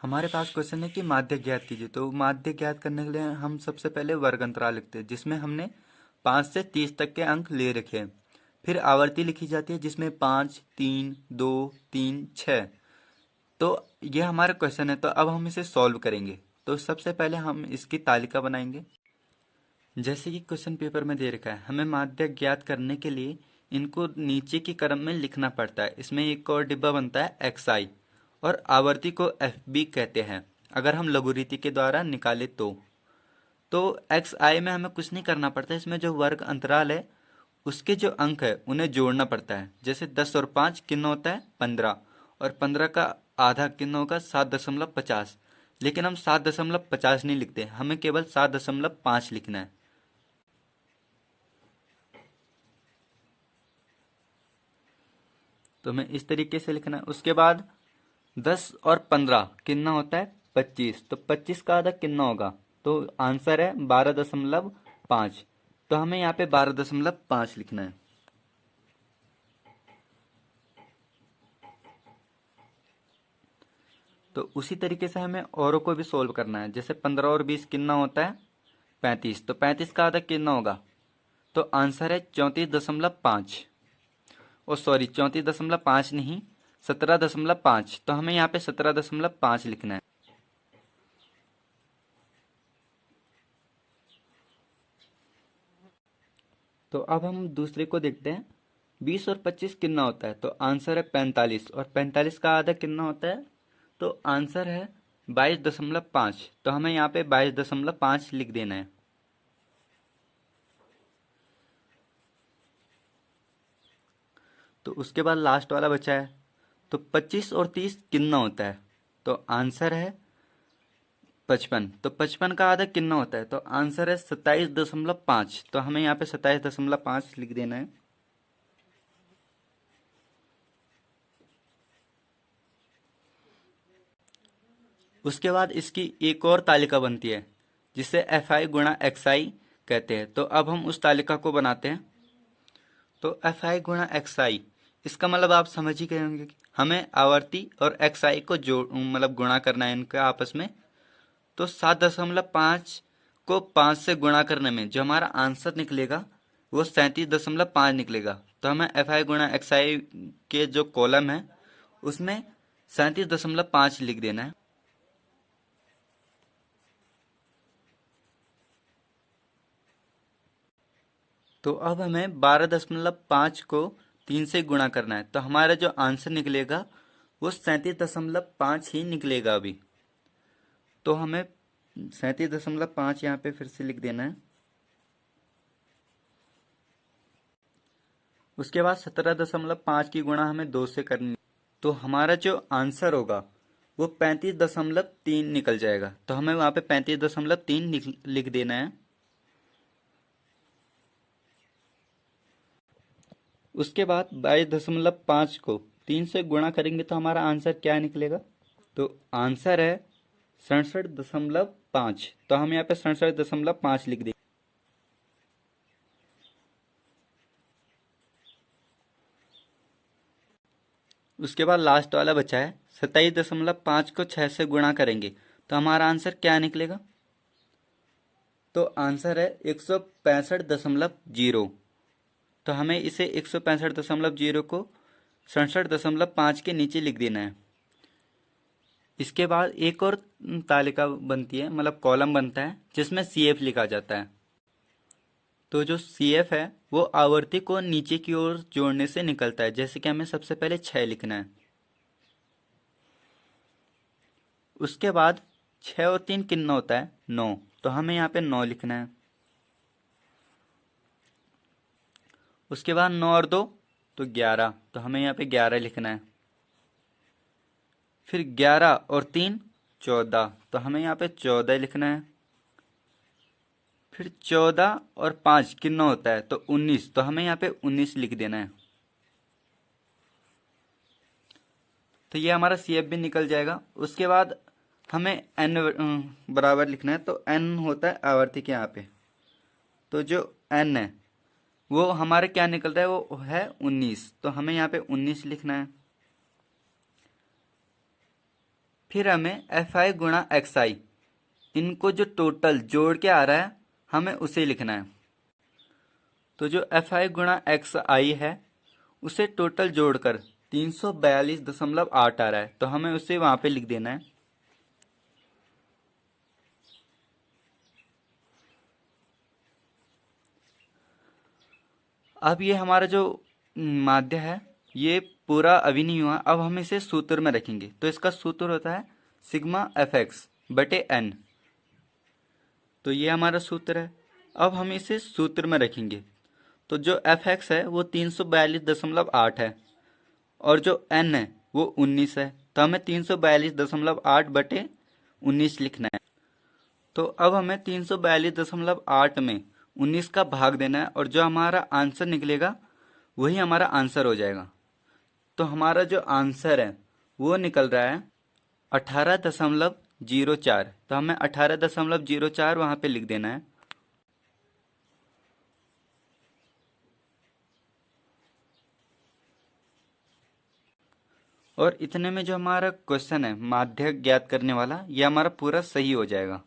हमारे पास क्वेश्चन है कि माध्य ज्ञात कीजिए। तो माध्य ज्ञात करने के लिए हम सबसे पहले वर्ग अंतराल लिखते हैं, जिसमें हमने 5 से 30 तक के अंक ले रखे हैं। फिर आवर्ती लिखी जाती है, जिसमें 5, 3, 2, 3, 6। तो ये हमारा क्वेश्चन है। तो अब हम इसे सॉल्व करेंगे। तो सबसे पहले हम इसकी तालिका बनाएंगे। जैसे कि क्वेश्चन पेपर में दे रखा है, हमें माध्य ज्ञात करने के लिए इनको नीचे की क्रम में लिखना पड़ता है। इसमें एक और डिब्बा बनता है एक्स आई, और आवर्ती को एफ बी कहते हैं अगर हम लघुरीति के द्वारा निकाले तो एक्स आई में हमें कुछ नहीं करना पड़ता। इसमें जो वर्ग अंतराल है उसके जो अंक है उन्हें जोड़ना पड़ता है। जैसे 10 और 5 कितना होता है 15, और 15 का आधा कितना होगा 7.50। लेकिन हम 7.50 नहीं लिखते, हमें केवल 7.5 लिखना है। तो हमें इस तरीके से लिखना है। उसके बाद 10 और 15 कितना होता है 25। तो 25 का आधा कितना होगा, तो आंसर है 12.5। तो हमें यहाँ पे 12.5 लिखना है। तो उसी तरीके से हमें औरों को भी सोल्व करना है। जैसे 15 और 20 कितना होता है 35। तो 35 का आधा कितना होगा, तो आंसर है 34.5। ओ सॉरी, 34.5 नहीं, 17.5। तो हमें यहाँ पे 17.5 लिखना है। तो अब हम दूसरे को देखते हैं। 20 और 25 कितना होता है, तो आंसर है 45, और 45 का आधा कितना होता है, तो आंसर है 22.5। तो हमें यहाँ पे 22.5 लिख देना है। तो उसके बाद लास्ट वाला बचा है। तो 25 और 30 कितना होता है, तो आंसर है 55। तो 55 का आधा कितना होता है, तो आंसर है 27.5। तो हमें यहाँ पे 27.5 लिख देना है। उसके बाद इसकी एक और तालिका बनती है, जिसे एफ आई गुणा एक्स आई कहते हैं। तो अब हम उस तालिका को बनाते हैं। तो एफ आई गुणा एक्स आई, इसका मतलब आप समझ ही गए होंगे कि हमें आवर्ती और एक्स आई को जोड़ मतलब गुणा करना है इनका आपस में। तो 7.5 को 5 से गुणा करने में जो हमारा आंसर निकलेगा वो 37.5 निकलेगा। तो हमें एफ आई गुणा एक्स आई के जो कॉलम है उसमें 37.5 लिख देना है। तो अब हमें 12.5 को 3 से गुणा करना है। तो हमारा जो आंसर निकलेगा वो 37.5 ही निकलेगा अभी। तो हमें 37.5 यहाँ पे फिर से लिख देना है। उसके बाद 17.5 की गुणा हमें 2 से करनी है। तो हमारा जो आंसर होगा वो 35.3 निकल जाएगा। तो हमें वहाँ पे 35.3 लिख देना है। उसके बाद 22.5 को 3 से गुणा करेंगे तो हमारा आंसर क्या निकलेगा, तो आंसर है 67.5। तो हम यहाँ पे 67.5 लिख देंगे। उसके बाद लास्ट वाला बचा है 27.5 को 6 से गुणा करेंगे तो हमारा आंसर क्या निकलेगा, तो आंसर है 165.0। तो हमें इसे 165.0 को 67.5 के नीचे लिख देना है। इसके बाद एक और तालिका बनती है, मतलब कॉलम बनता है, जिसमें सी एफ लिखा जाता है। तो जो सी एफ है वो आवर्ती को नीचे की ओर जोड़ने से निकलता है। जैसे कि हमें सबसे पहले 6 लिखना है। उसके बाद 6 और 3 कितना होता है 9। तो हमें यहाँ पे 9 लिखना है। उसके बाद 9 और 2 तो 11। तो हमें यहाँ पे 11 लिखना है। फिर 11 और 3 14। तो हमें यहाँ पे 14 लिखना है। फिर 14 और 5 कितना होता है, तो 19। तो हमें यहाँ पे 19 लिख देना है। तो ये हमारा सी एफ भी निकल जाएगा। उसके बाद हमें एन बराबर लिखना है। तो एन होता है आवर्ती के यहाँ पे। तो जो एन है वो हमारे क्या निकलता है, वो है 19। तो हमें यहाँ पे 19 लिखना है। फिर हमें एफ आई गुणा एक्स आई, इनको जो टोटल जोड़ के आ रहा है हमें उसे लिखना है। तो जो एफ आई गुणा एक्स आई है उसे टोटल जोड़कर 342.8 आ रहा है, तो हमें उसे वहां पे लिख देना है। अब ये हमारा जो माध्य है ये पूरा अभी नहीं हुआ, अब हम इसे सूत्र में रखेंगे। तो इसका सूत्र होता है सिग्मा एफ एक्स बटे एन। तो ये हमारा सूत्र है। अब हम इसे सूत्र में रखेंगे। तो जो एफ एक्स है वो 342.8 है और जो एन है वो 19 है। तो हमें 342.8 बटे 19 लिखना है। तो अब हमें 342.8 में 19 का भाग देना है और जो हमारा आंसर निकलेगा वही हमारा आंसर हो जाएगा। तो हमारा जो आंसर है वो निकल रहा है 18.04। तो हमें 18.04 वहां पे लिख देना है। और इतने में जो हमारा क्वेश्चन है माध्य ज्ञात करने वाला ये हमारा पूरा सही हो जाएगा।